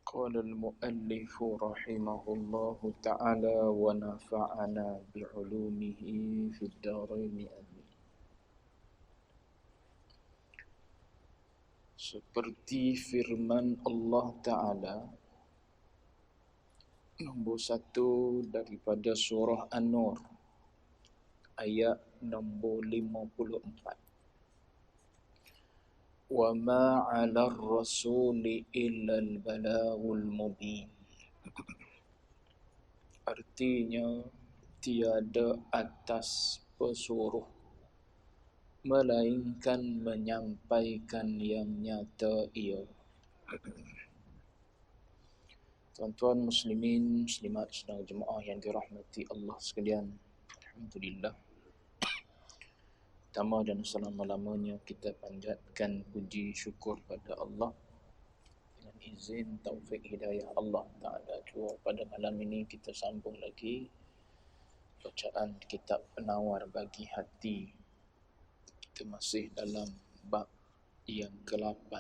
قال المؤلف رحمه الله تعالى ونفعنا بعلومه في الدارين آمين. Seperti firman Allah Ta'ala nombor 1 daripada surah An-Nur ayat nombor 54. وَمَا عَلَى الرَّسُولِ إِلَّا الْبَلَاغُ الْمُبِينُ. Artinya, tiada atas pesuruh melainkan menyampaikan yang nyata ia. Tuan-tuan muslimin, muslimat sedang jemaah yang dirahmati Allah sekalian, alhamdulillah. Pertama dan selama-lamanya kita panjatkan puji syukur pada Allah dengan izin taufik hidayah Allah Ta'ala. Cuma pada malam ini kita sambung lagi bacaan kitab Penawar Bagi Hati. Kita masih dalam bab yang ke-8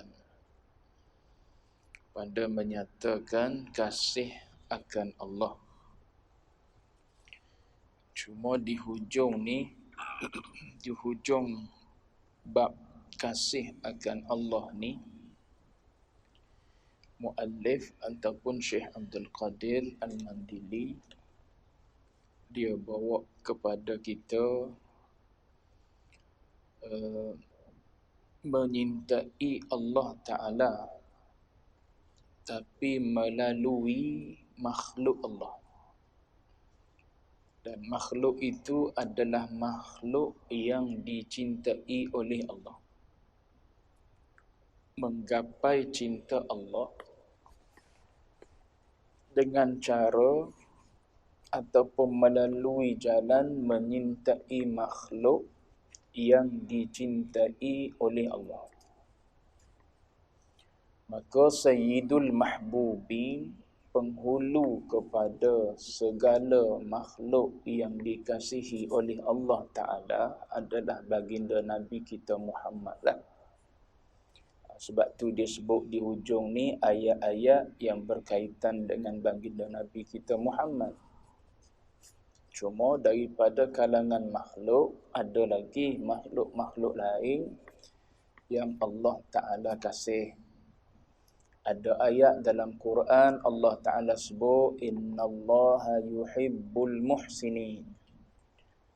pada menyatakan kasih akan Allah. Cuma di hujung ni, di hujung bab kasih akan Allah ni, muallif ataupun Syekh Abdul Qadir Al-Mandili dia bawa kepada kita menyintai Allah Ta'ala tapi melalui makhluk Allah. Dan makhluk itu adalah makhluk yang dicintai oleh Allah. Menggapai cinta Allah dengan cara ataupun melalui jalan menyintai makhluk yang dicintai oleh Allah. Maka Sayyidul Mahbubin, penghulu kepada segala makhluk yang dikasihi oleh Allah Ta'ala adalah baginda Nabi kita Muhammad lah. Sebab tu dia sebut di hujung ni ayat-ayat yang berkaitan dengan baginda Nabi kita Muhammad. Cuma daripada kalangan makhluk, ada lagi makhluk-makhluk lain yang Allah Ta'ala kasih. Ada ayat dalam Quran Allah Ta'ala sebut innallaha yuhibbul muhsinin.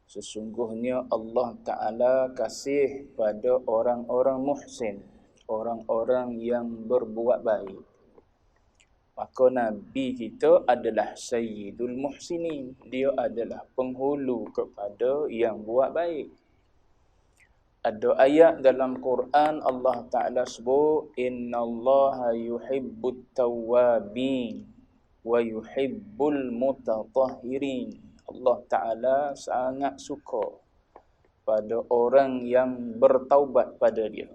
Sesungguhnya Allah Ta'ala kasih pada orang-orang muhsin, orang-orang yang berbuat baik. Maka Nabi kita adalah Sayyidul Muhsinin. Dia adalah penghulu kepada yang buat baik. Ada ayat dalam Quran Allah Ta'ala sebut innallaha yuhibbut tawwabin wa yuhibbul mutatahhirin. Allah Ta'ala sangat suka pada orang yang bertaubat pada dia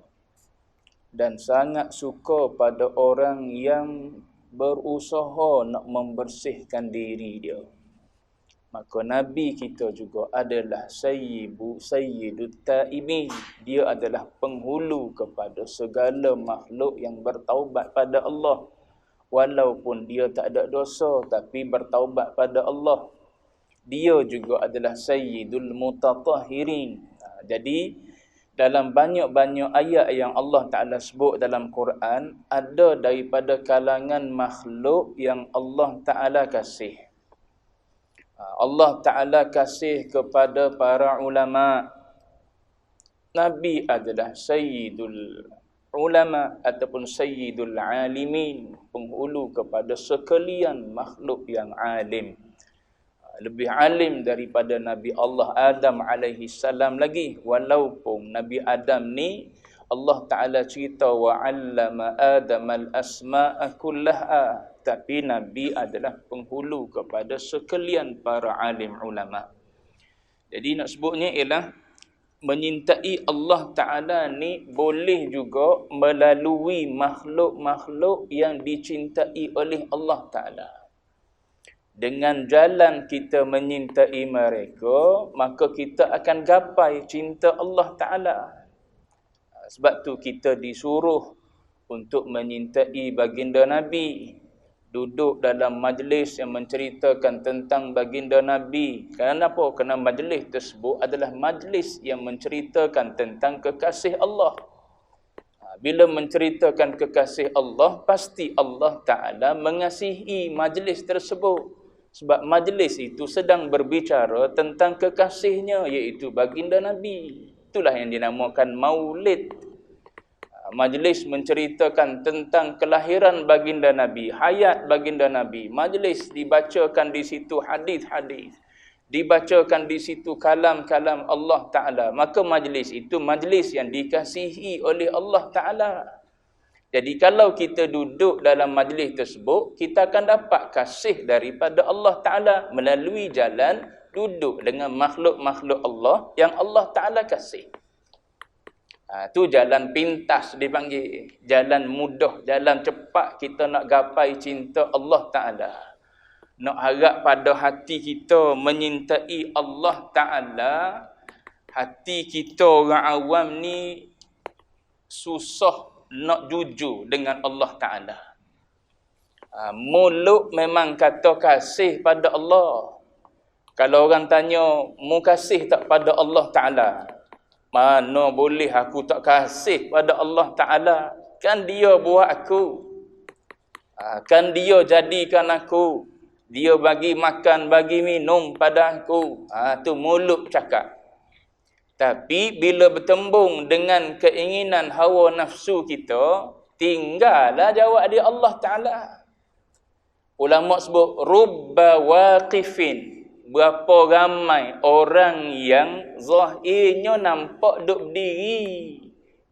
dan sangat suka pada orang yang berusaha nak membersihkan diri dia. Maka Nabi kita juga adalah Sayyidut Taibin. Dia adalah penghulu kepada segala makhluk yang bertaubat pada Allah. Walaupun dia tak ada dosa, tapi bertaubat pada Allah. Dia juga adalah Sayyidul Mutatahhirin. Jadi, dalam banyak-banyak ayat yang Allah Ta'ala sebut dalam Quran, ada daripada kalangan makhluk yang Allah Ta'ala kasih. Allah Ta'ala kasih kepada para ulama. Nabi adalah Sayyidul Ulama ataupun Sayyidul Alimin, penghulu kepada sekalian makhluk yang alim. Lebih alim daripada Nabi Allah Adam alaihi salam lagi. Walaupun Nabi Adam ni Allah Ta'ala cerita wa'allama Adam al-asma'a kullaha, tapi Nabi adalah penghulu kepada sekalian para alim ulama. Jadi nak sebutnya ialah menyintai Allah Ta'ala ni boleh juga melalui makhluk-makhluk yang dicintai oleh Allah Ta'ala. Dengan jalan kita menyintai mereka, maka kita akan gapai cinta Allah Ta'ala. Sebab tu kita disuruh untuk menyintai baginda Nabi. duduk dalam majlis yang menceritakan tentang baginda Nabi. Kenapa? Kerana majlis tersebut adalah majlis yang menceritakan tentang kekasih Allah. Bila menceritakan kekasih Allah, pasti Allah Ta'ala mengasihi majlis tersebut. Sebab majlis itu sedang berbicara tentang kekasihnya, iaitu baginda Nabi. Itulah yang dinamakan maulid. Majlis menceritakan tentang kelahiran baginda Nabi, hayat baginda Nabi. Majlis dibacakan di situ hadis-hadis, dibacakan di situ kalam-kalam Allah Ta'ala. Maka majlis itu majlis yang dikasihi oleh Allah Ta'ala. Jadi kalau kita duduk dalam majlis tersebut, kita akan dapat kasih daripada Allah Ta'ala melalui jalan duduk dengan makhluk-makhluk Allah yang Allah Ta'ala kasih. Itu jalan pintas dipanggil. Jalan mudah, jalan cepat kita nak gapai cinta Allah Ta'ala. Nak harap pada hati kita menyintai Allah Ta'ala. Hati kita orang awam ni susah nak jujur dengan Allah Ta'ala. Mulut memang kata kasih pada Allah. Kalau orang tanya, mu kasih tak pada Allah Ta'ala? Mana boleh aku tak kasih pada Allah Ta'ala? Kan dia buat aku. Kan dia jadikan aku. Dia bagi makan, bagi minum pada aku. Tu mulut cakap. Tapi bila bertembung dengan keinginan hawa nafsu kita, tinggallah jawab dia Allah Ta'ala. Ulama sebut, rubba waqifin. Berapa ramai orang yang zahirnya nampak duduk berdiri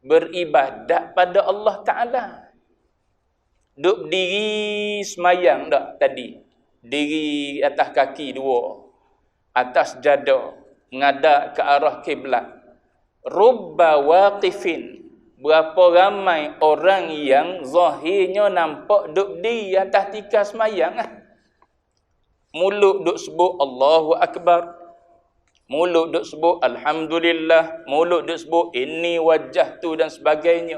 beribadat pada Allah Ta'ala. Duduk berdiri semayang tak tadi? Diri atas kaki dua, atas jadah, menghadap ke arah kiblat. Rubba waqifin. Berapa ramai orang yang zahirnya nampak duduk berdiri atas tikar semayang. Mulut duk sebut Allahu Akbar. Mulut duk sebut Alhamdulillah. Mulut duk sebut ini wajah tu dan sebagainya.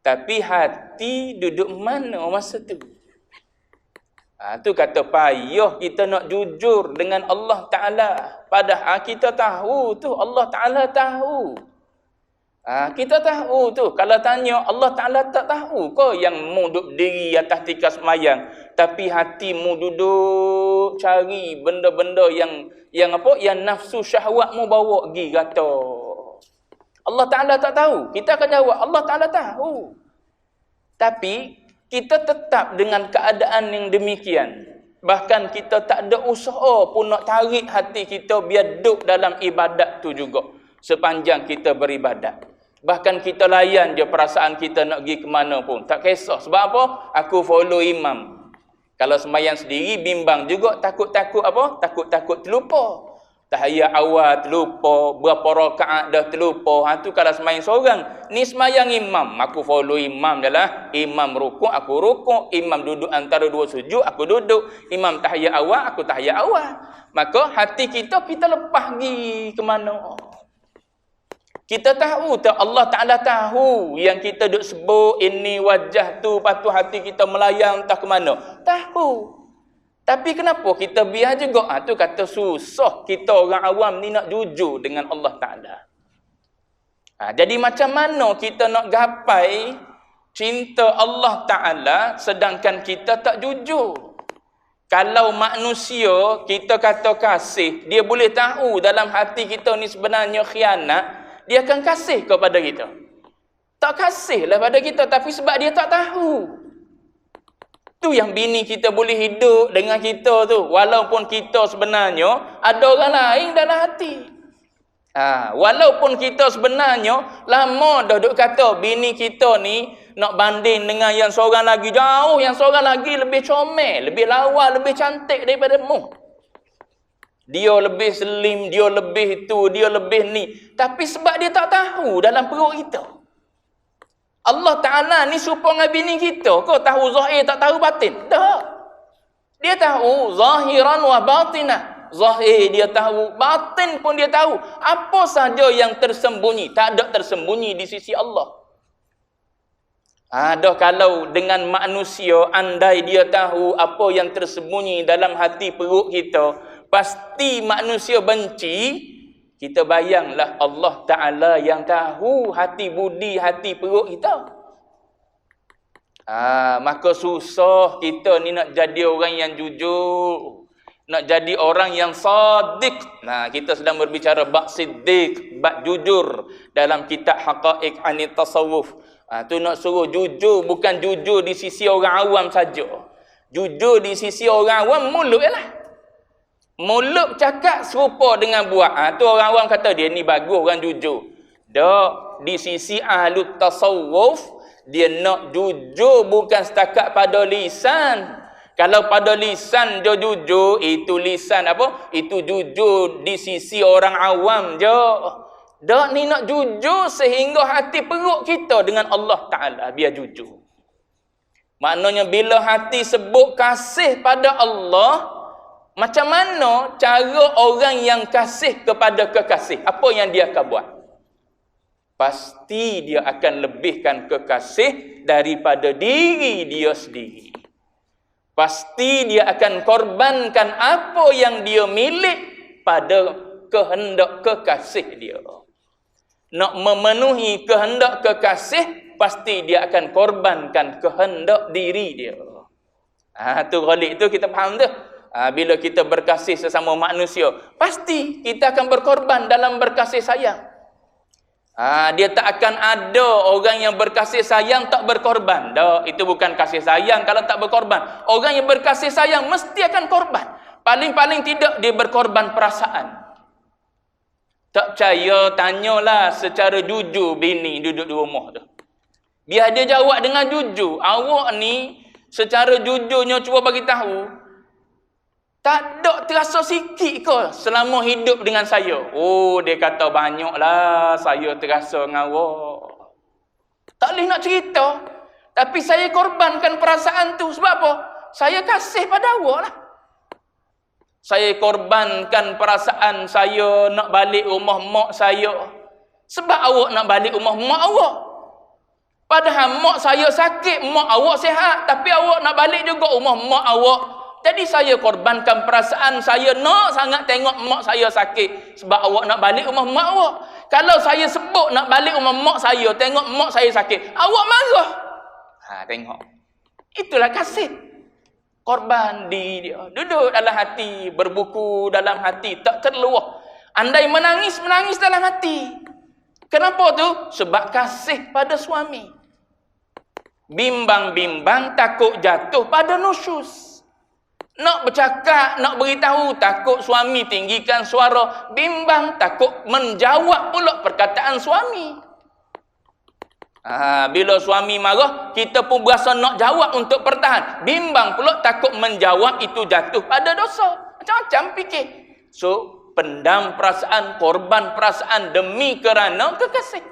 Tapi hati duduk mana masa tu? Tu kata payah kita nak jujur dengan Allah Ta'ala. Padahal kita tahu tu Allah Ta'ala tahu. Kita tahu tu. Kalau tanya Allah Ta'ala tak tahu ke yang mu duduk diri atas tikar semayang, tapi hatimu duduk cari benda-benda yang apa? Yang nafsu syahwatmu bawa pergi kata. Allah Ta'ala tak tahu. Kita akan jawab Allah Ta'ala tahu. Tapi kita tetap dengan keadaan yang demikian. Bahkan kita tak ada usaha pun nak tarik hati kita biar duduk dalam ibadat tu juga. Sepanjang kita beribadat. Bahkan kita layan je perasaan kita nak pergi ke mana pun. Tak kisah. Sebab apa? Aku follow imam. Kalau sembahyang sendiri, bimbang juga. Takut-takut apa? Takut-takut terlupa. Tahiyat awal terlupa. Berapa rakaat dah terlupa. Tu kalau sembahyang seorang. Ni sembahyang imam. Aku follow imam je lah. Imam rukuk, aku rukuk. Imam duduk antara dua sujud, aku duduk. Imam tahiyat awal, aku tahiyat awal. Maka hati kita lepas pergi ke mana? Kita tahu tak Allah Ta'ala tahu yang kita duk sebut ini wajah tu, lepas tu hati kita melayang entah ke mana. Tahu. Tapi kenapa kita biar juga? Tu kata susah kita orang awam ni nak jujur dengan Allah Ta'ala. Jadi macam mana kita nak gapai cinta Allah Ta'ala sedangkan kita tak jujur? Kalau manusia kita kata kasih, dia boleh tahu dalam hati kita ni sebenarnya khianat, dia akan kasih kepada kita. Tak kasih lah pada kita, tapi sebab dia tak tahu. Tu yang bini kita boleh hidup dengan kita tu. Walaupun kita sebenarnya ada orang lain dalam hati. Walaupun kita sebenarnya lama dah duk kata bini kita ni nak banding dengan yang seorang lagi jauh. Yang seorang lagi lebih comel, lebih lawa, lebih cantik daripada mu. Dia lebih slim, dia lebih itu, dia lebih ni. Tapi sebab dia tak tahu dalam perut kita. Allah Ta'ala ni serupa dengan bini kita. Kau tahu zahir tak tahu batin? Tak. Dia tahu zahiran wa batinah. Zahir dia tahu, batin pun dia tahu. Apa saja yang tersembunyi, tak ada tersembunyi di sisi Allah. Dah kalau dengan manusia, andai dia tahu apa yang tersembunyi dalam hati perut kita, pasti manusia benci. Kita bayanglah Allah Ta'ala yang tahu hati budi, hati perut kita. Maka susah kita ni nak jadi orang yang jujur, nak jadi orang yang sadiq. Kita sedang berbicara bab siddiq, bab jujur dalam kitab Haqaiq Anit Tasawuf. Tu nak suruh jujur, bukan jujur di sisi orang awam saja. Jujur di sisi orang awam mulut lah. Mulut cakap serupa dengan buat. Tu orang awam kata dia ni bagus, orang jujur. Dak, di sisi ahlu tasawuf, dia nak jujur bukan setakat pada lisan. Kalau pada lisan dia jujur, itu lisan apa? Itu jujur di sisi orang awam je. Dak, ni nak jujur sehingga hati perut kita dengan Allah Ta'ala biar jujur. Maknanya bila hati sebut kasih pada Allah, macam mana cara orang yang kasih kepada kekasih? Apa yang dia akan buat? Pasti dia akan lebihkan kekasih daripada diri dia sendiri. Pasti dia akan korbankan apa yang dia milik pada kehendak kekasih dia. Nak memenuhi kehendak kekasih, pasti dia akan korbankan kehendak diri dia. Tu Khalid tu kita faham tu. Bila kita berkasih sesama manusia, pasti kita akan berkorban dalam berkasih sayang. Dia tak akan ada orang yang berkasih sayang tak berkorban. Itu bukan kasih sayang kalau tak berkorban. Orang yang berkasih sayang mesti akan korban. Paling-paling tidak dia berkorban perasaan. Tak percaya, tanyalah secara jujur bini duduk di rumah tu. Biar dia jawab dengan jujur. Awak ni secara jujurnya cuba bagi tahu, tak ada terasa sikit ke selama hidup dengan saya? Oh, dia kata banyaklah saya terasa dengan awak. Tak boleh nak cerita. Tapi saya korbankan perasaan tu. Sebab apa? Saya kasih pada awak lah. Saya korbankan perasaan saya nak balik rumah mak saya. Sebab awak nak balik rumah mak awak. Padahal mak saya sakit, mak awak sihat. Tapi awak nak balik juga rumah mak awak. Jadi saya korbankan perasaan saya nak sangat tengok mak saya sakit. Sebab awak nak balik rumah mak awak. Kalau saya sebut nak balik rumah mak saya, tengok mak saya sakit, awak marah. Tengok. Itulah kasih. Korban diri dia. Duduk dalam hati, berbuku dalam hati, tak terluah. Andai menangis, menangis dalam hati. Kenapa tu? Sebab kasih pada suami. Bimbang-bimbang, takut jatuh pada nusyus. Nak bercakap, nak beritahu, takut suami tinggikan suara. Bimbang, takut menjawab pula perkataan suami. Bila suami marah, kita pun berasa nak jawab untuk pertahan. Bimbang pula, takut menjawab itu jatuh pada dosa. Macam-macam fikir. So, pendam perasaan, korban perasaan demi kerana kekasih.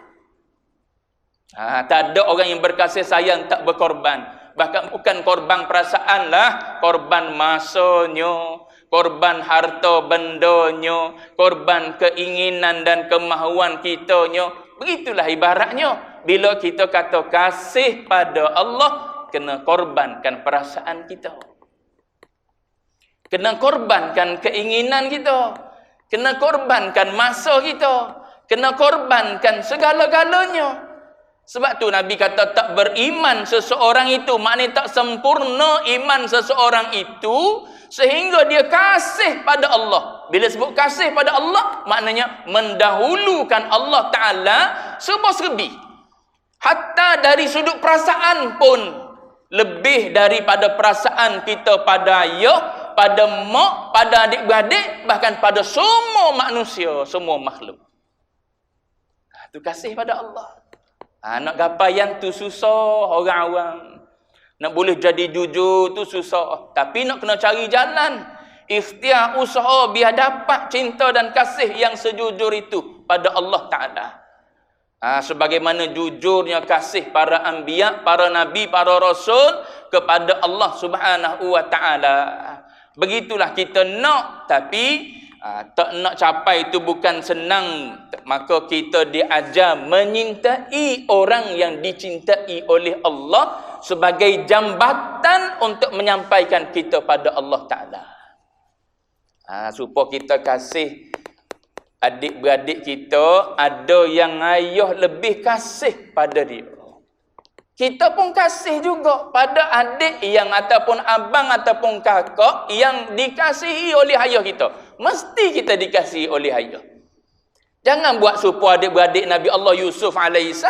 Tak ada orang yang berkasih sayang tak berkorban. Bahkan bukan korban perasaan lah, korban masanya, korban harta bendanya, korban keinginan dan kemahuan kitanya. Begitulah ibaratnya. Bila kita kata kasih pada Allah, kena korbankan perasaan kita. Kena korbankan keinginan kita. Kena korbankan masa kita. Kena korbankan segala-galanya. Sebab tu Nabi kata tak beriman seseorang itu, maknanya tak sempurna iman seseorang itu sehingga dia kasih pada Allah. Bila sebut kasih pada Allah, maknanya mendahulukan Allah Ta'ala serba-serbi. Hatta dari sudut perasaan pun lebih daripada perasaan kita pada ayah, pada mak, pada adik-beradik, bahkan pada semua manusia, semua makhluk. Itu kasih pada Allah. Nak gapai yang tu susah orang awam. Nak boleh jadi jujur tu susah. Tapi nak kena cari jalan. Ikhtiar usaha biar dapat cinta dan kasih yang sejujur itu pada Allah Ta'ala. Sebagaimana jujurnya kasih para anbiya, para nabi, para rasul kepada Allah Subhanahu wa Ta'ala. Begitulah kita nak, tapi Tak nak capai itu bukan senang. Maka kita diajar menyintai orang yang dicintai oleh Allah sebagai jambatan untuk menyampaikan kita pada Allah Ta'ala. Supaya kita kasih adik-beradik kita, ada yang ayah lebih kasih pada dia. Kita pun kasih juga pada adik yang ataupun abang ataupun kakak yang dikasihi oleh ayah kita. Mesti kita dikasihi oleh ayah. Jangan buat supaya adik-beradik Nabi Allah Yusuf AS.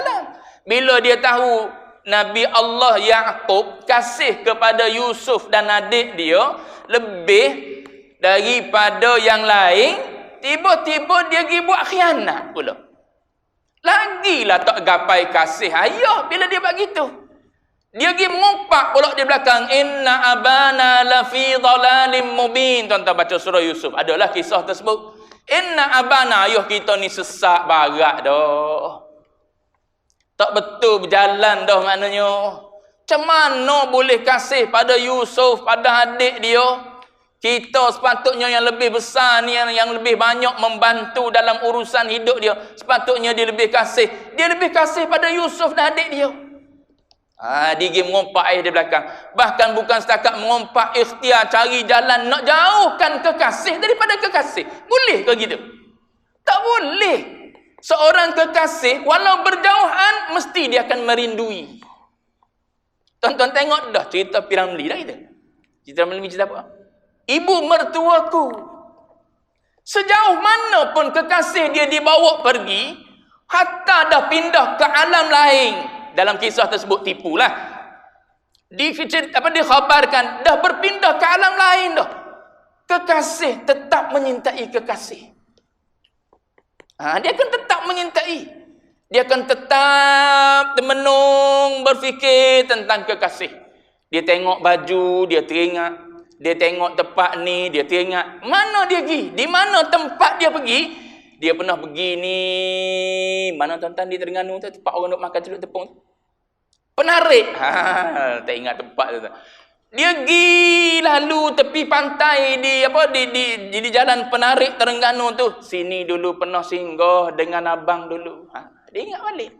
Bila dia tahu Nabi Allah Yaqub kasih kepada Yusuf dan adik dia lebih daripada yang lain, tiba-tiba dia pergi buat khianat pula. Lagilah tak gapai kasih ayah bila dia buat gitu. Dia pergi mengumpat pula di belakang, inna abana lafi dhalalim mubin. Tuan-tuan baca surah Yusuf, adalah kisah tersebut. Inna abana, ayah kita ni sesat barat dah. Tak betul berjalan dah maknanya. Macam mana boleh kasih pada Yusuf, pada adik dia? Kita sepatutnya yang lebih besar ni, yang lebih banyak membantu dalam urusan hidup dia, sepatutnya dia lebih kasih. Dia lebih kasih pada Yusuf dan adik dia. Dia pergi mengumpat ayah di belakang. Bahkan bukan setakat mengumpat, ikhtiar cari jalan nak jauhkan kekasih daripada kekasih. Boleh ke gitu? Tak boleh. Seorang kekasih walau berjauhan mesti dia akan merindui. Tuan-tuan tengok dah cerita Piramli dah kita. Cerita Piramli cerita apa? Ibu mertuaku. Sejauh mana pun kekasih dia dibawa pergi, hatta dah pindah ke alam lain. Dalam kisah tersebut tipulah. Dikhabarkan dah berpindah ke alam lain dah. Kekasih tetap menyintai kekasih. Dia akan tetap menyintai. Dia akan tetap termenung berfikir tentang kekasih. Dia tengok baju, dia teringat. Dia tengok tempat ni, dia teringat. Mana dia pergi? Di mana tempat dia pergi? Dia pernah pergi ni. Mana tuan-tuan di Terengganu tu? Tempat orang duk makan celup tepung tu. Penarik. Tak ingat tempat tu. Dia pergi lalu tepi pantai di jalan Penarik Terengganu tu. Sini dulu pernah singgah dengan abang dulu. Dia ingat balik.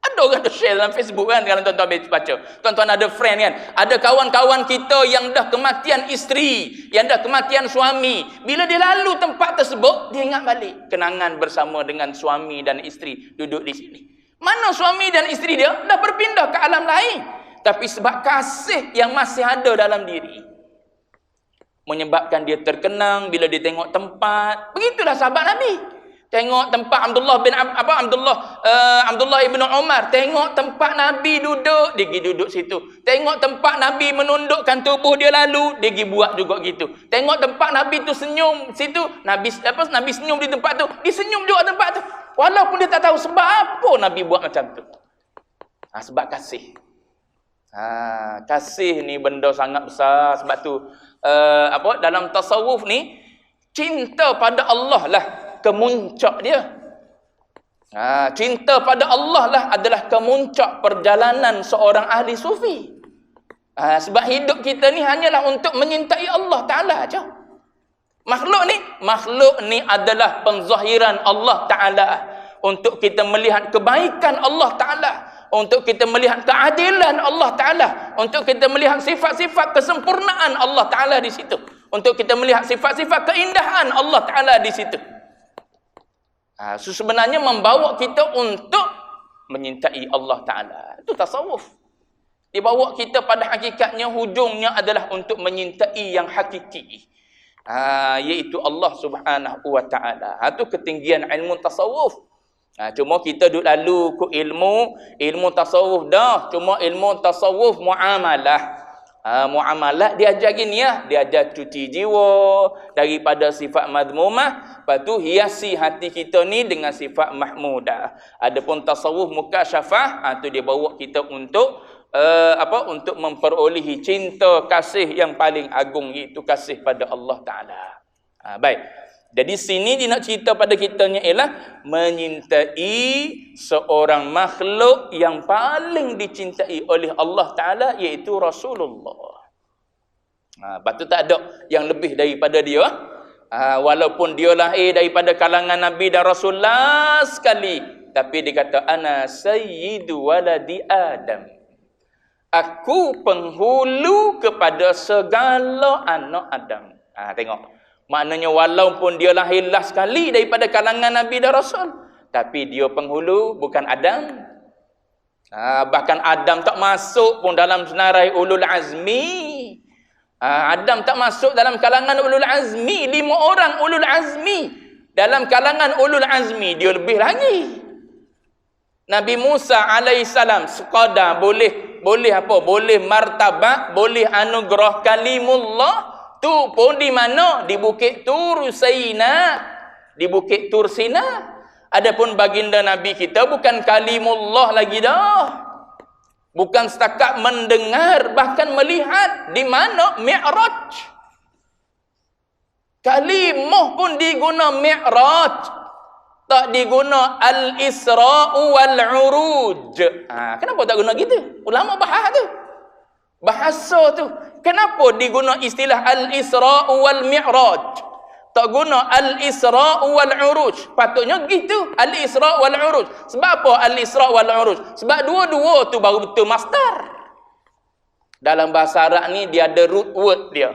Ada orang tu share dalam Facebook kan, kalau tuan-tuan baca. Tuan-tuan ada friend kan, ada kawan-kawan kita yang dah kematian isteri, yang dah kematian suami. Bila dia lalu tempat tersebut, dia ingat balik kenangan bersama dengan suami dan isteri duduk di sini. Mana suami dan isteri dia dah berpindah ke alam lain, tapi sebab kasih yang masih ada dalam diri, menyebabkan dia terkenang bila dia tengok tempat. Begitulah sahabat Nabi. Tengok tempat Abdullah ibn Umar. Tengok tempat Nabi duduk, dia pergi duduk situ. Tengok tempat Nabi menundukkan tubuh dia lalu, dia pergi buat juga gitu. Tengok tempat Nabi tu senyum situ, Nabi senyum di tempat tu, dia senyum juga tempat tu. Walaupun dia tak tahu sebab apa Nabi buat macam tu. Sebab kasih. Kasih ni benda sangat besar. Sebab tu dalam tasawuf ni, cinta pada Allah lah kemuncak dia. Cinta pada Allah lah adalah kemuncak perjalanan seorang ahli sufi. Sebab hidup kita ni hanyalah untuk menyintai Allah Ta'ala aja. Makhluk ni adalah penzahiran Allah Ta'ala. Untuk kita melihat kebaikan Allah Ta'ala. Untuk kita melihat keadilan Allah Ta'ala. Untuk kita melihat sifat-sifat kesempurnaan Allah Ta'ala di situ. Untuk kita melihat sifat-sifat keindahan Allah Ta'ala di situ. Sebenarnya membawa kita untuk menyintai Allah Ta'ala. Itu tasawuf. Dibawa kita pada hakikatnya, hujungnya adalah untuk menyintai yang hakiki. Iaitu Allah Subhanahu wa Ta'ala. Itu ketinggian ilmu tasawuf. Cuma kita duduk lalu ke ilmu tasawuf dah. Cuma ilmu tasawuf muamalah. Muamalah dia ajar gini ya, dia ajar cuci jiwa daripada sifat madmumah, lepas tu hiasi hati kita ni dengan sifat mahmudah. Adapun tasawuf mukasyafah, tu dia bawa kita untuk untuk memperolehi cinta kasih yang paling agung, iaitu kasih pada Allah Taala. Baik. Jadi sini dia nak cerita pada kitanya ialah menyintai seorang makhluk yang paling dicintai oleh Allah Ta'ala, iaitu Rasulullah. Lepas tu tak ada yang lebih daripada dia. Walaupun dia lahir daripada kalangan Nabi dan Rasulullah sekali, tapi dia kata ana sayyidu waladi Adam. Aku penghulu kepada segala anak Adam. Tengok. Maknanya walaupun dia lahirlah sekali daripada kalangan Nabi dan Rasul, tapi dia penghulu, bukan Adam. Bahkan Adam tak masuk pun dalam senarai ulul azmi. Adam tak masuk dalam kalangan ulul azmi. 5 orang ulul azmi. Dalam kalangan ulul azmi dia lebih lagi. Nabi Musa alaihissalam sekadar boleh apa? Boleh martabat, boleh anugerah kalimullah. Tu pun di mana? Di Bukit Tur Sina. Di Bukit Tur Sina. Adapun baginda Nabi kita bukan kalimullah lagi dah. Bukan setakat mendengar, bahkan melihat. Di mana? Mi'raj. Kalimah pun diguna Mi'raj. Tak diguna Al-Isra'u wal-Uruj. Kenapa tak guna gitu? Ulama bahas tu. Bahasa tu. Kenapa diguna istilah Al-Isra'u wal-Mi'raj? Tak guna Al-Isra' wal-Uruj. Patutnya gitu. Al-Isra' wal-Uruj. Sebab apa Al-Isra' wal-Uruj? Sebab dua-dua tu baru betul masdar. Dalam bahasa Arab ni dia ada root word dia.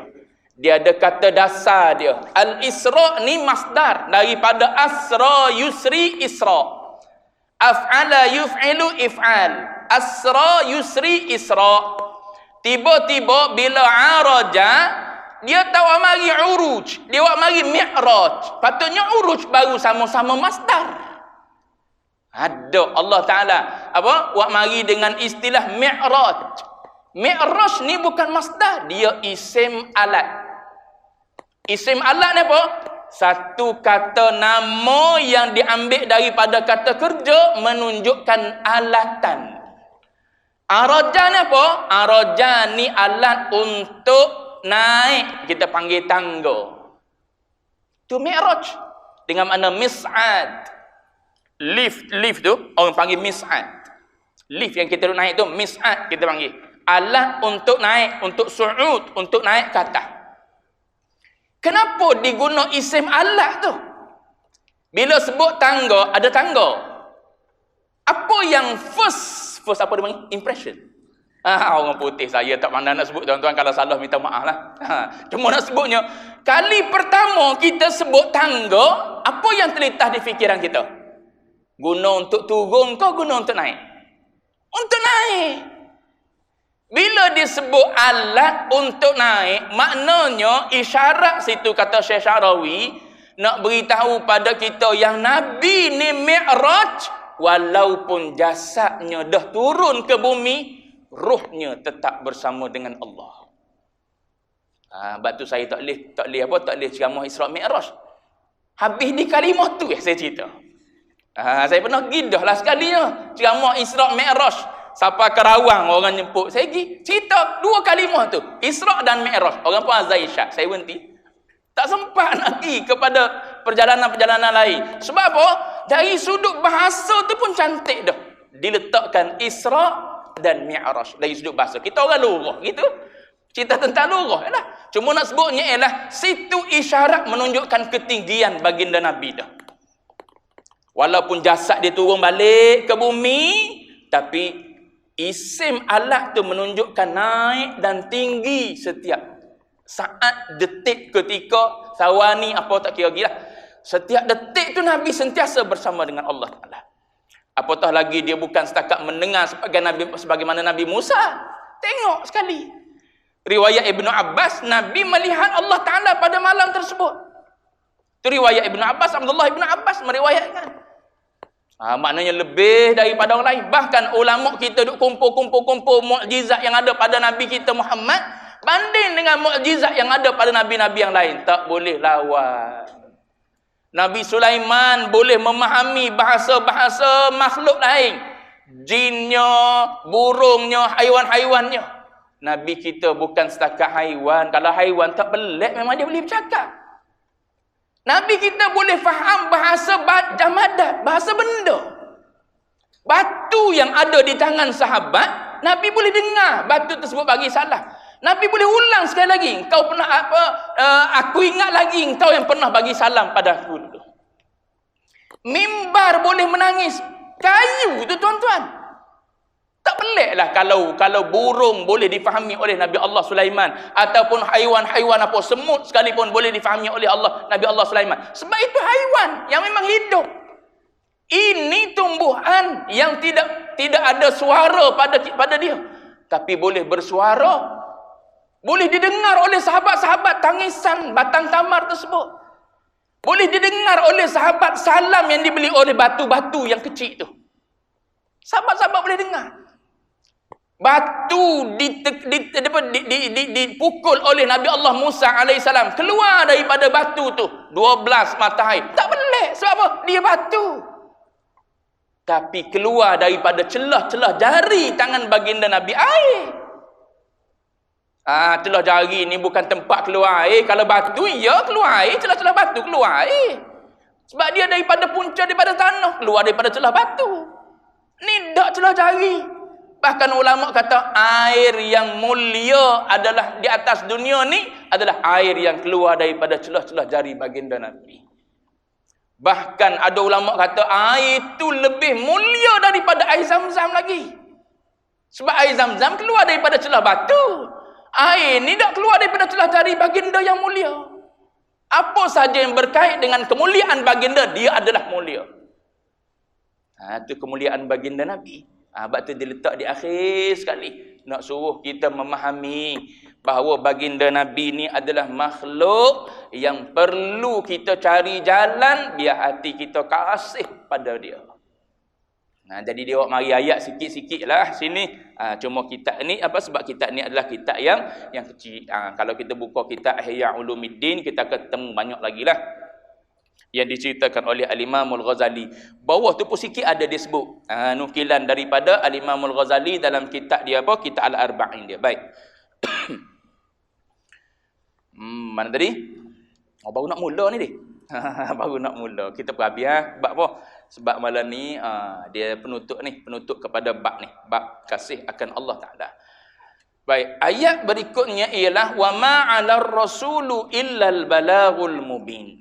Dia ada kata dasar dia. Al-Isra' ni masdar daripada asra yusri isra. Af'ala yuf'ilu if'al. Asra yusri isra. Tiba-tiba bila araja, dia tak awak mari uruj, dia awak mari mi'raj. Patutnya uruj baru sama-sama masdar. Ada Allah Taala apa? Awak mari dengan istilah mi'raj. Mi'raj ni bukan masdar, dia isim alat. Isim alat ni apa? Satu kata nama yang diambil daripada kata kerja menunjukkan alatan. Araja ni apa? Araja ni alat untuk naik, kita panggil tangga. Tu mi'raj. Dengan makna mis'ad. Lift tu orang panggil mis'ad. Lift yang kita naik tu mis'ad kita panggil. Alat untuk naik, untuk su'ud, untuk naik ke atas. Kenapa diguna isim alat tu? Bila sebut tangga, ada tangga. Apa yang first apa dia panggil? Impression. Orang putih saya tak pandai nak sebut, tuan-tuan, kalau salah minta maaf lah. Cuma nak sebutnya, kali pertama kita sebut tangga, apa yang terlintas di fikiran kita? Guna untuk turun ke guna untuk naik? Untuk naik. Bila disebut alat untuk naik, maknanya isyarat situ, kata Syekh Syarawi, nak beritahu pada kita yang Nabi ni mi'raj, walaupun jasadnya dah turun ke bumi, ruhnya tetap bersama dengan Allah. Sebab tu saya tak boleh ceramah Isra' Mi'raj. Habis di kalimah tu saya cerita. Saya pernah pergi dah lah sekali ceramah Isra' Mi'raj. Sampai Kerawang orang nyebut. Saya pergi cerita 2 kalimah tu. Isra' dan Mi'raj. Orang pun azai syak. Saya berhenti. Tak sempat nak pergi kepada perjalanan-perjalanan lain. Sebab apa? Dari sudut bahasa tu pun cantik dah. Diletakkan Isra' dan Mi'raj dari sudut bahasa. Kita orang lurah gitu. Cerita tentang lurah lah. Cuma nak sebutnya ialah situ isyarat menunjukkan ketinggian baginda Nabi dah. Walaupun jasad dia turun balik ke bumi, tapi isim alat tu menunjukkan naik dan tinggi setiap saat, detik, ketika, sawani, apa tak kira lagi lah. Setiap detik tu Nabi sentiasa bersama dengan Allah Ta'ala. Apatah lagi dia bukan setakat mendengar sebagaimana Nabi Musa. Tengok sekali. Riwayat Ibnu Abbas, Nabi melihat Allah Ta'ala pada malam tersebut. Itu riwayat Ibnu Abbas, Abdullah Ibnu Abbas meriwayatkan. Maknanya lebih daripada orang lain. Bahkan ulama kita duk kumpul mukjizat yang ada pada Nabi kita Muhammad, banding dengan mukjizat yang ada pada Nabi-Nabi yang lain, tak boleh lawan. Nabi Sulaiman boleh memahami bahasa-bahasa makhluk lain. Jinnya, burungnya, haiwan-haiwannya. Nabi kita bukan setakat haiwan. Kalau haiwan tak pelik, memang dia boleh bercakap. Nabi kita boleh faham bahasa jamadat, bahasa benda. Batu yang ada di tangan sahabat, Nabi boleh dengar batu tersebut bagi salah. Nabi boleh ulang sekali lagi. Engkau pernah apa? Aku ingat lagi engkau yang pernah bagi salam pada aku dulu. Mimbar boleh menangis. Kayu tu tuan-tuan. Tak peliklah kalau burung boleh difahami oleh Nabi Allah Sulaiman, ataupun haiwan-haiwan apa, semut sekalipun boleh difahami oleh Nabi Allah Sulaiman. Sebab itu haiwan yang memang hidup. Ini tumbuhan yang tidak ada suara pada dia, tapi boleh bersuara. Boleh didengar oleh sahabat-sahabat tangisan batang tamar tersebut. Boleh didengar oleh sahabat salam yang dibeli oleh batu-batu yang kecil itu. Sahabat-sahabat boleh dengar. Batu dipukul oleh Nabi Allah Musa alaihissalam. Keluar daripada batu tu 12 mata air. Tak pelik. Sebab apa? Dia batu. Tapi keluar daripada celah-celah jari tangan baginda Nabi air. Celah jari ni bukan tempat keluar air. Kalau batu, ya keluar air. Celah-celah batu keluar air. Sebab dia daripada punca, daripada tanah, keluar daripada celah batu. Ni tak celah jari. Bahkan ulama kata air yang mulia adalah di atas dunia ni adalah air yang keluar daripada celah-celah jari baginda Nabi. Bahkan ada ulama kata air itu lebih mulia daripada air Zam-Zam lagi. Sebab air Zam-Zam keluar daripada celah batu. Air ni tak keluar daripada celah jari baginda yang mulia. Apa saja yang berkait dengan kemuliaan baginda, dia adalah mulia. Itu kemuliaan baginda Nabi. Sebab tu dia letak di akhir sekali. Nak suruh kita memahami bahawa baginda Nabi ni adalah makhluk yang perlu kita cari jalan biar hati kita kasih pada dia. Jadi dia mari ayat sikit-sikit lah sini. Cuma kitab ni sebab kitab ni adalah kitab yang kecil. Kalau kita buka kitab Ihya Ulumuddin, kita ketemu banyak lagi lah yang diceritakan oleh Al-Imam Al-Ghazali. Bawah tu pun sikit ada disebut nukilan daripada Al-Imam Al-Ghazali dalam kitab dia Kitab Al-Arba'in dia. Baik. Mana tadi? Baru nak mula ni dia. Baru nak mula. Kita perhabis bab apa? Sebab malam ni dia penutup kepada bab ni, bab kasih akan Allah Taala. Baik, ayat berikutnya ialah wa ma 'alar rasulu illal balaghul mubin.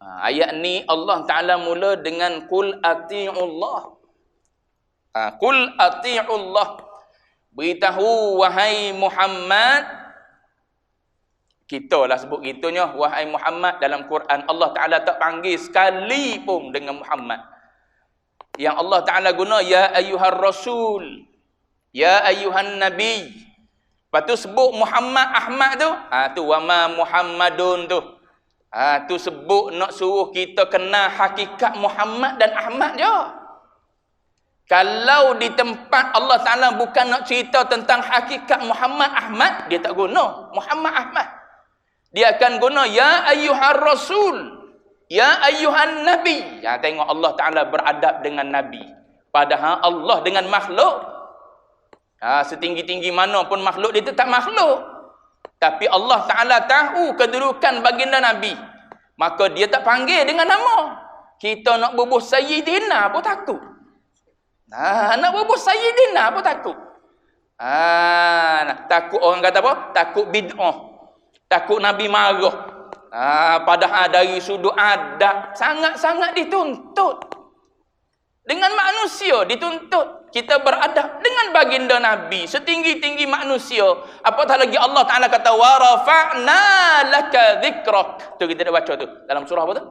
Ayat ni Allah Ta'ala mula dengan Qul ati'ullah. Qul ati'ullah. Beritahu wahai Muhammad. Kita lah sebut gitunya. Wahai Muhammad dalam Quran. Allah Ta'ala tak panggil sekali pun dengan Muhammad. Yang Allah Ta'ala guna ya ayyuhar rasul. Ya ayyuhan nabi. Lepas tu sebut Muhammad Ahmad tu. Tu wama Muhammadun tu. Tu sebut nak suruh kita kenal hakikat Muhammad dan Ahmad je. Kalau di tempat Allah Ta'ala bukan nak cerita tentang hakikat Muhammad Ahmad, dia tak guna Muhammad Ahmad. Dia akan guna ya ayyuhar rasul, ya ayyuhan nabi. Tengok Allah Ta'ala beradab dengan Nabi. Padahal Allah dengan makhluk, setinggi-tinggi mana pun makhluk, dia tetap makhluk. Tapi Allah Ta'ala tahu kedudukan baginda Nabi. Maka dia tak panggil dengan nama. Kita nak bubuh Sayyidina pun takut. Nak bubuh Sayyidina pun takut. Takut orang kata apa? Takut bid'ah. Takut Nabi marah. Padahal dari sudut adab sangat-sangat dituntut. Dengan manusia dituntut kita beradab dengan baginda Nabi setinggi-tinggi manusia. Apatah lagi Allah Ta'ala kata wa rafa'na laka dhikrak. Tu kita dah baca tu dalam surah apa tu?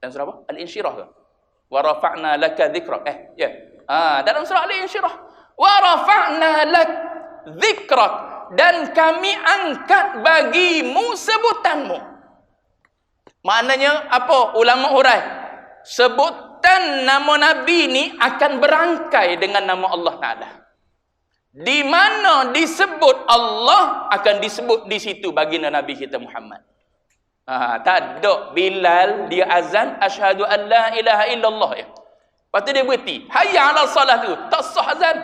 Dalam surah apa? Al-Insyirah tu. Wa rafa'na laka dhikrak. Dalam surah Al-Insyirah. Wa rafa'na lak dhikrak, dan kami angkat bagimu sebutanmu. Maknanya apa? Ulama hurai sebut nama Nabi ni akan berangkai dengan nama Allah Ta'ala. Di mana disebut Allah, akan disebut di situ baginda Nabi kita Muhammad. Tak ada Bilal dia azan asyhadu an la ilaha illallah ya. Lepas tu dia berhenti. Hayya 'alal salah tu. Tak sah azan.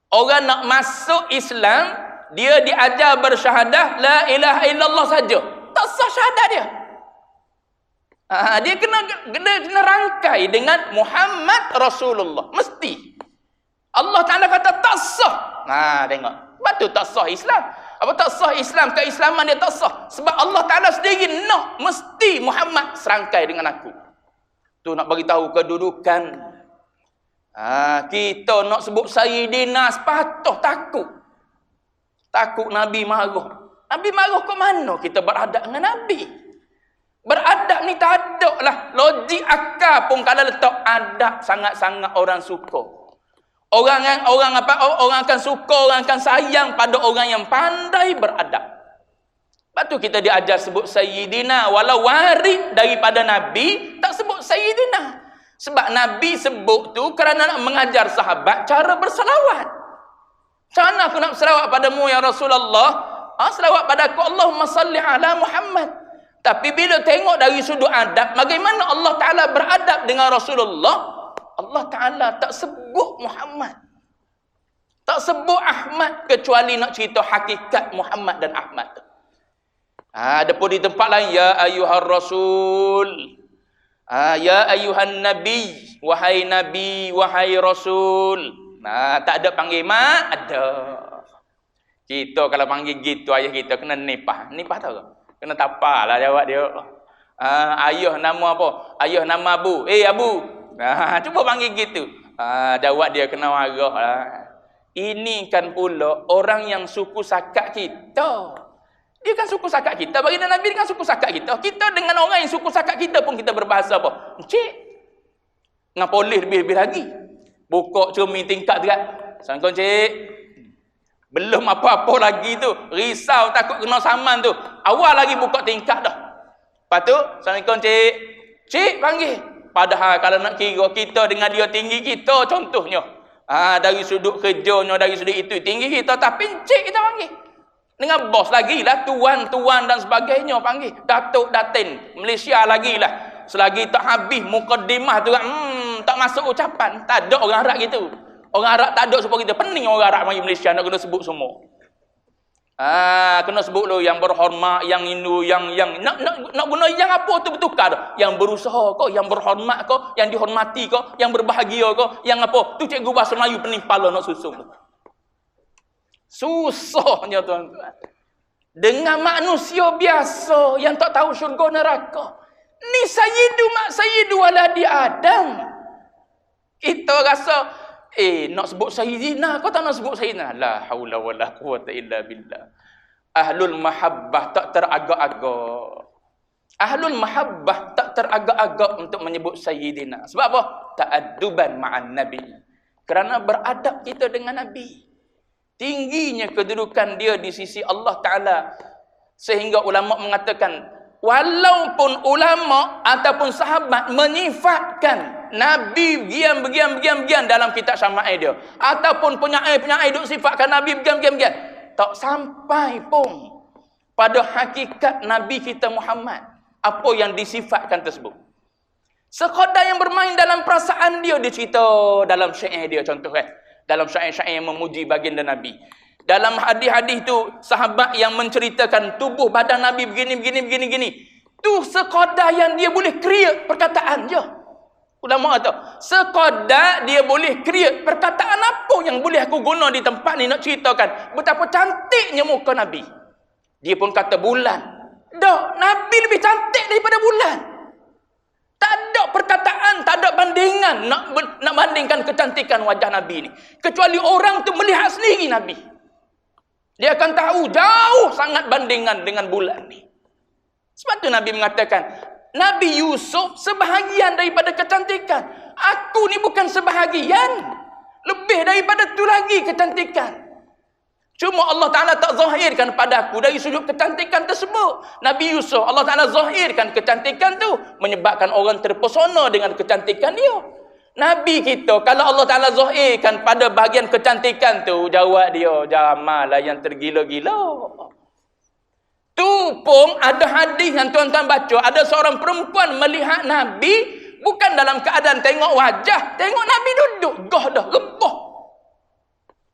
Orang nak masuk Islam, dia diajar bersyahadah la ilaha illallah saja. Tak sah syahadah dia. Dia kena rangkai dengan Muhammad Rasulullah. Mesti. Allah Ta'ala kata tak Tengok. Sebab tu tak sah Islam. Apa tak sah Islam? Keislaman dia tak sah. Sebab Allah Ta'ala sendiri nak mesti Muhammad serangkai dengan aku. Tu nak bagi tahu kedudukan. Kita nak sebut Sayyidina sepatut takut. Takut Nabi marah. Nabi marah ke mana kita beradab dengan Nabi? Beradab ni tak ada lah. Logik akal pun kalau letak adab sangat-sangat orang suka. Orang akan suka, orang akan sayang pada orang yang pandai beradab. Lepas tu kita diajar sebut Sayyidina. Walau warid daripada Nabi, tak sebut Sayyidina. Sebab Nabi sebut tu kerana nak mengajar sahabat cara bersalawat. Macam mana aku nak bersalawat padamu ya Rasulullah? Selawat pada aku, Allahumma salli ala Muhammad. Tapi bila tengok dari sudut adab, bagaimana Allah Ta'ala beradab dengan Rasulullah, Allah Ta'ala tak sebut Muhammad, tak sebut Ahmad, kecuali nak cerita hakikat Muhammad dan Ahmad. Ada pun di tempat lain, ya ayuhar Rasul, ya ayuhan Nabi, wahai Rasul. Tak ada panggil mak, ada. Kita kalau panggil gitu ayah kita kena nipah. Nipah tahu tak? Kena tapar lah jawab dia. Ayah nama apa? Ayah nama Abu. Abu. Cuba panggil gitu. Jawab dia kena marah lah. Ini kan pula orang yang suku sakat kita. Dia kan suku sakat kita. Baginda Nabi kan suku sakat kita. Kita dengan orang yang suku sakat kita pun kita berbahasa apa? Encik. Dengan polis lebih-lebih lagi. Buka cermin tingkat dekat. Assalamualaikum cik. Belum apa-apa lagi tu. Risau takut kena saman tu. Awal lagi buka tingkat dah. Lepas tu, Assalamualaikum cik. Cik panggil. Padahal kalau nak kira kita dengan dia tinggi kita contohnya. Dari sudut kerjanya, dari sudut itu tinggi kita. Tapi cik kita panggil. Dengan bos lagi lah. Tuan-tuan dan sebagainya panggil. Datuk Datin. Malaysia lagi lah. Selagi tak habis mukaddimah tu kan. Tak masuk ucapan. Tak ada orang Arab gitu. Orang Arab tak ada supaya kita pening orang Arab mari Malaysia nak kena sebut semua. Kena sebut lo yang berhormat, yang Hindu, yang nak guna yang apa tu bertukar dah. Yang berusaha kau, yang berhormat kau, yang dihormati kau, yang berbahagia kau, yang apa? Tu cikgu bahasa Melayu pening pala nak susun. Susahnya tuan-tuan. Dengan manusia biasa yang tak tahu syurga neraka. Ni sayyidu waladi Adam. Kita rasa nak sebut Sayyidina, kau tak nak sebut Sayyidina. La haula wala quwata illa billah. Ahlul mahabbah tak teragak-agak. Ahlul mahabbah tak teragak-agak untuk menyebut Sayyidina. Sebab apa? Ta'adduban ma'an Nabi. Kerana beradab kita dengan Nabi. Tingginya kedudukan dia di sisi Allah Ta'ala. Sehingga ulama mengatakan, walaupun ulama ataupun sahabat menyifatkan Nabi begian dalam kitab syama'il dia. Ataupun penyai duk sifatkan Nabi begian. Tak sampai pun pada hakikat Nabi kita Muhammad. Apa yang disifatkan tersebut. Sekadar yang bermain dalam perasaan dia. Dia cerita dalam syair dia contoh kan. Dalam syair-syair yang memuji baginda Nabi. Dalam hadis-hadis tu sahabat yang menceritakan tubuh badan Nabi begini. Tu sekadar yang dia boleh create perkataan je. Ulama kata, sekadar dia boleh create perkataan apa yang boleh aku guna di tempat ni nak ceritakan betapa cantiknya muka Nabi. Dia pun kata bulan. Dah, Nabi lebih cantik daripada bulan. Tak ada perkataan, tak ada bandingan nak bandingkan kecantikan wajah Nabi ni. Kecuali orang tu melihat sendiri Nabi. Dia akan tahu jauh sangat bandingan dengan bulan ni. Sebab tu Nabi mengatakan, Nabi Yusuf sebahagian daripada kecantikan. Aku ni bukan sebahagian. Lebih daripada tu lagi kecantikan. Cuma Allah Ta'ala tak zahirkan pada aku dari sudut kecantikan tersebut. Nabi Yusuf, Allah Ta'ala zahirkan kecantikan tu. Menyebabkan orang terpesona dengan kecantikan dia. Nabi kita, kalau Allah Ta'ala zahirkan pada bahagian kecantikan tu, jawab dia, jamalah yang tergila-gila. Tu pun ada hadis yang tuan-tuan baca. Ada seorang perempuan melihat Nabi bukan dalam keadaan tengok wajah. Tengok Nabi duduk. Gah dah, rebah.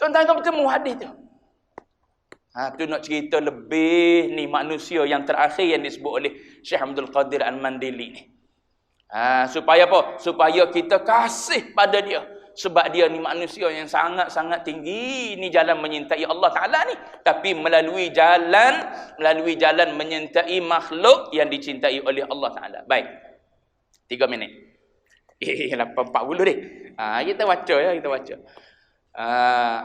Tuan-tuan akan bertemu hadis tu. Tu nak cerita lebih ni manusia yang terakhir yang disebut oleh Syekh Abdul Qadir Al-Mandili ni. Supaya apa? Supaya kita kasih pada dia. Sebab dia ni manusia yang sangat-sangat tinggi. Ni jalan menyintai Allah Ta'ala ni. Tapi melalui jalan menyintai makhluk yang dicintai oleh Allah Ta'ala. Baik. 3 minit. 8.40 deh. Kita baca ya, kita baca.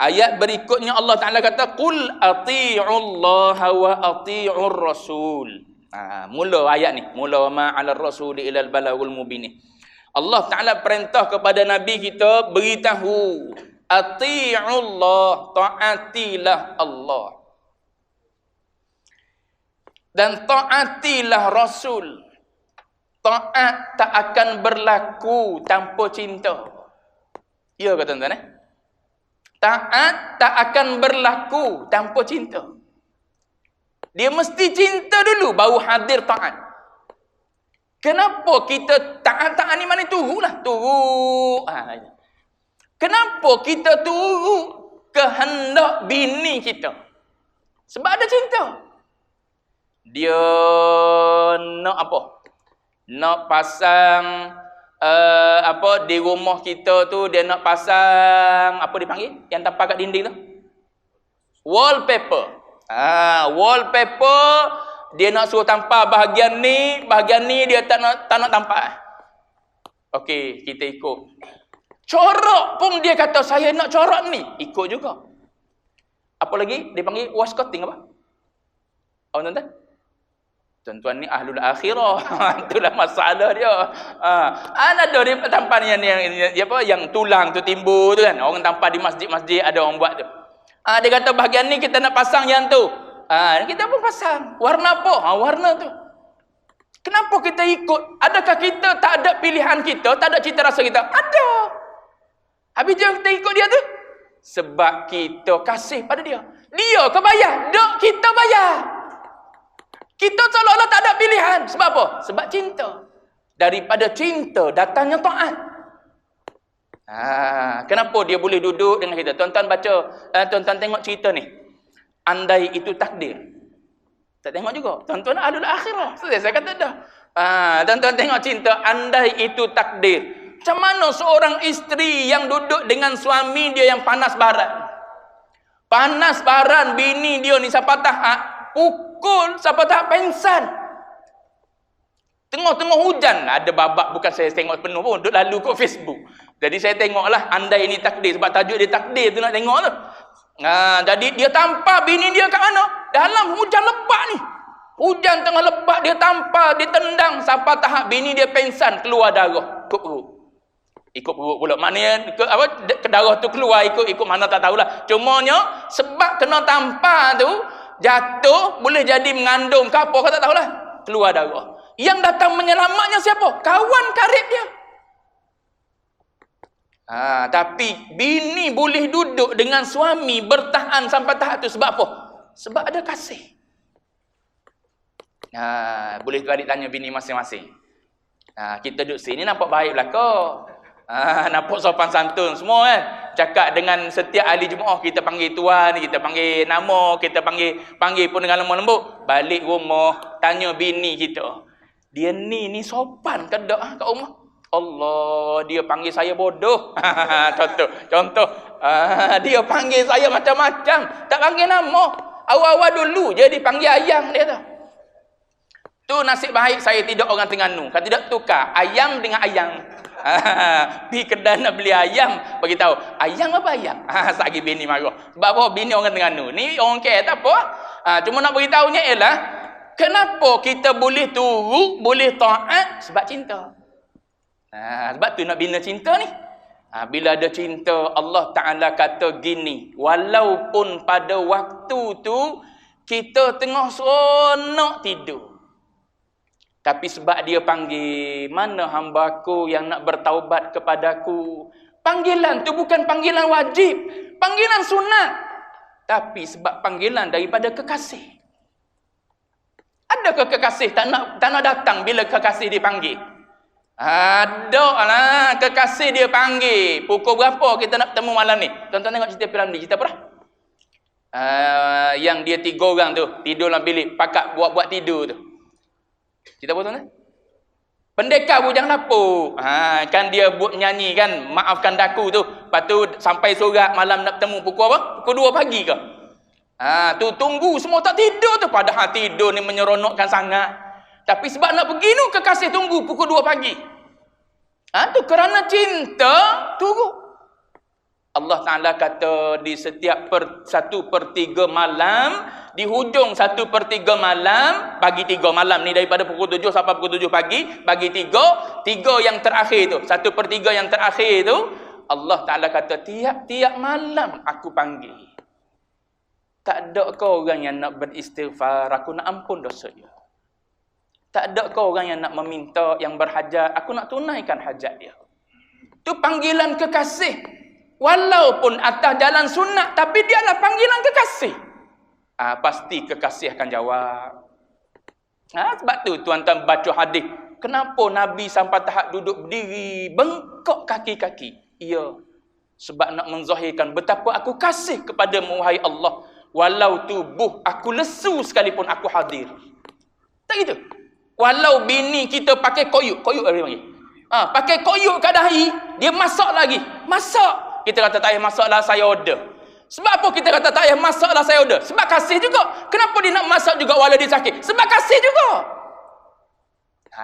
Ayat berikutnya Allah Ta'ala kata, Qul ati'ullaha wa ati'ur rasul. Mula ayat ni. Mula ma'alar rasul ilal balagul mubin ni. Allah Ta'ala perintah kepada Nabi kita, beritahu, ati'ullah, ta'atilah Allah. Dan ta'atilah Rasul. Ta'at tak akan berlaku tanpa cinta. Ya ke tuan-tuan? Taat tak akan berlaku tanpa cinta. Dia mesti cinta dulu baru hadir taat. Kenapa kita taat ni mana turu lah. Turu. Kenapa kita turu kehendak bini kita? Sebab ada cinta. Dia nak apa? Nak pasang di rumah kita tu dia nak pasang apa dipanggil yang tampal kat dinding tu, wallpaper. Wallpaper dia nak suruh tampal bahagian ni dia tak nak tampal. Okey, kita ikut. Corak pun dia kata saya nak corak ni, ikut juga. Apa lagi dipanggil wascotting apa? Tuan-tuan? Tuan-tuan ni ahlul akhirah. Itulah masalah dia. Ada dia tampal yang tulang tu timbul tu kan. Orang tampal di masjid-masjid ada orang buat tu. Dia kata bahagian ni kita nak pasang yang tu. Kita pun pasang. Warna apa? Warna tu. Kenapa kita ikut? Adakah kita tak ada pilihan kita? Tak ada cita rasa kita? Ada. Habis kita ikut dia tu? Sebab kita kasih pada dia. Dia ke bayar? Tak, kita bayar. Kita seolah-olah tak ada pilihan. Sebab apa? Sebab cinta. Daripada cinta datangnya taat. Kenapa dia boleh duduk dengan kita? Tuan-tuan baca, tuan-tuan tengok cerita ni. Andai itu takdir. Tak tengok juga. Tuan-tuan ahlul akhirah. Saya kata dah. Tuan-tuan tengok cinta. Andai itu takdir. Macam mana seorang isteri yang duduk dengan suami dia yang panas baran? Panas baran bini dia ni siapa tahap? Pukul siapa tak pengsan. Tengah-tengah hujan. Ada babak bukan saya tengok penuh pun. Duduk lalu kat Facebook. Jadi saya tengoklah andai ini takdir. Sebab tajuk dia takdir tu nak tengok tu. Jadi dia tampar bini dia kat mana? Dalam hujan lebat ni. Hujan tengah lebat dia tampar, dia tendang. Sampai tahap bini dia pengsan, keluar darah. Ikut perut. Ikut perut pula. Maknanya ke darah tu keluar ikut mana tak tahulah. Cumanya sebab kena tampar tu, jatuh, boleh jadi mengandung ke apa, kau tak tahulah. Keluar darah. Yang datang menyelamatnya siapa? Kawan karib dia. Tapi bini boleh duduk dengan suami bertahan sampai tahap tu sebab apa? Sebab ada kasih. Boleh tu adik tanya bini masing-masing. Kita duduk sini nampak baik belaka. Nampak sopan santun semua kan. Cakap dengan setiap ahli Jumaat kita panggil tuan, kita panggil nama, kita panggil pun dengan lemah lembut. Balik rumah tanya bini kita. Dia ni sopan ke tak kat rumah? Allah, dia panggil saya bodoh. Contoh. Dia panggil saya macam-macam, tak panggil nama. Awal-awal dulu je dipanggil ayang dia tu. Tu nasib baik saya tidak orang Terengganu. Kalau tidak tukar ayam dengan ayang. Pergi kedai nak beli ayam, bagi tahu ayam apa ayam. Sagi bini marah. Sebab apa? Bini orang Terengganu. Ni orang kaya tak apa. Cuma nak beritahunya ialah kenapa kita boleh turu, boleh taat sebab cinta. Sebab tu nak bina cinta ni. Bila ada cinta, Allah Ta'ala kata gini, walaupun pada waktu tu kita tengah seronok tidur, tapi sebab dia panggil, mana hamba aku yang nak bertaubat kepadaku. Panggilan tu bukan panggilan wajib, panggilan sunat. Tapi sebab panggilan daripada kekasih. Adakah kekasih tak nak datang bila kekasih dipanggil? Ada lah, kekasih dia panggil. Pukul berapa kita nak bertemu malam ni? Tuan-tuan tengok cerita filem ni, cerita apa dah? Yang dia 3 orang tu tidur dalam bilik, pakat buat-buat tidur tu. Cerita apa tuan-tuan? Pendekar bujang lapuk. Kan dia buat nyanyi kan, maafkan daku tu. Lepas tu sampai sorak malam nak bertemu pukul apa? Pukul 2 pagi ke? Tu tunggu semua tak tidur tu. Padahal tidur ni menyeronokkan sangat. Tapi sebab nak pergi tu, kekasih tunggu pukul 2 pagi. Tu kerana cinta, tunggu. Allah Ta'ala kata di setiap 1/3 malam, di hujung 1/3 malam, bagi 3 malam ni daripada pukul 7 sampai pukul 7 pagi, bagi 3 yang terakhir tu, 1/3 yang terakhir tu, Allah Ta'ala kata tiap-tiap malam aku panggil. Tak ada kau orang yang nak beristighfar, aku nak ampun dosa dia. Tak ada kau orang yang nak meminta, yang berhajat, aku nak tunaikan hajat dia. Tu panggilan kekasih. Walaupun atas jalan sunat, tapi dia adalah panggilan kekasih. Pasti kekasih akan jawab. Sebab tu tuan-tuan baca hadis. Kenapa Nabi sampai tahap duduk berdiri, bengkok kaki-kaki? Ya, sebab nak menzahirkan betapa aku kasih kepadamu, wahai Allah. Walau tubuh aku lesu sekalipun aku hadir. Tak gitu? Walau bini kita pakai koyuk apa dia panggil? Pakai koyuk kat dahi, dia masak lagi. Masak. Kita kata tak payah masaklah, saya order. Sebab apa kita kata tak payah masaklah, saya order? Sebab kasih juga. Kenapa dia nak masak juga walau dia sakit? Sebab kasih juga.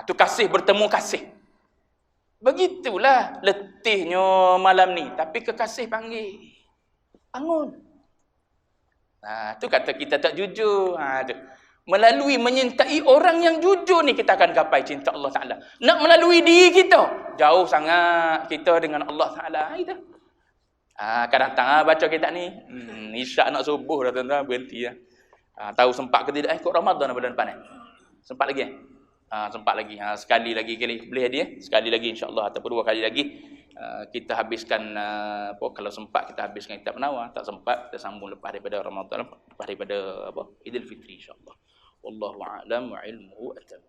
Tu kasih bertemu kasih. Begitulah letihnya malam ni. Tapi kekasih panggil. Bangun. Tu kata kita tak jujur. Tu. Melalui menyintai orang yang jujur ni kita akan gapai cinta Allah Ta'ala. Nak melalui diri kita, jauh sangat kita dengan Allah Ta'ala. Itu. Akan datang baca kitab ni. Isyak nak subuh dah tuan-tuan, berhenti lah. Tahu sempat ke tidak? Ikut Ramadan bulan depan sempat lagi sempat lagi. Sekali lagi boleh dia? Sekali lagi insya-Allah ataupun 2 kali lagi. Kita habiskan kalau sempat kita habiskan kitab Nawar, tak sempat kita sambung lepas daripada Ramadan, lepas daripada Idul Fitri insya-Allah. Wallahu a'lam wa ilmuhu atam.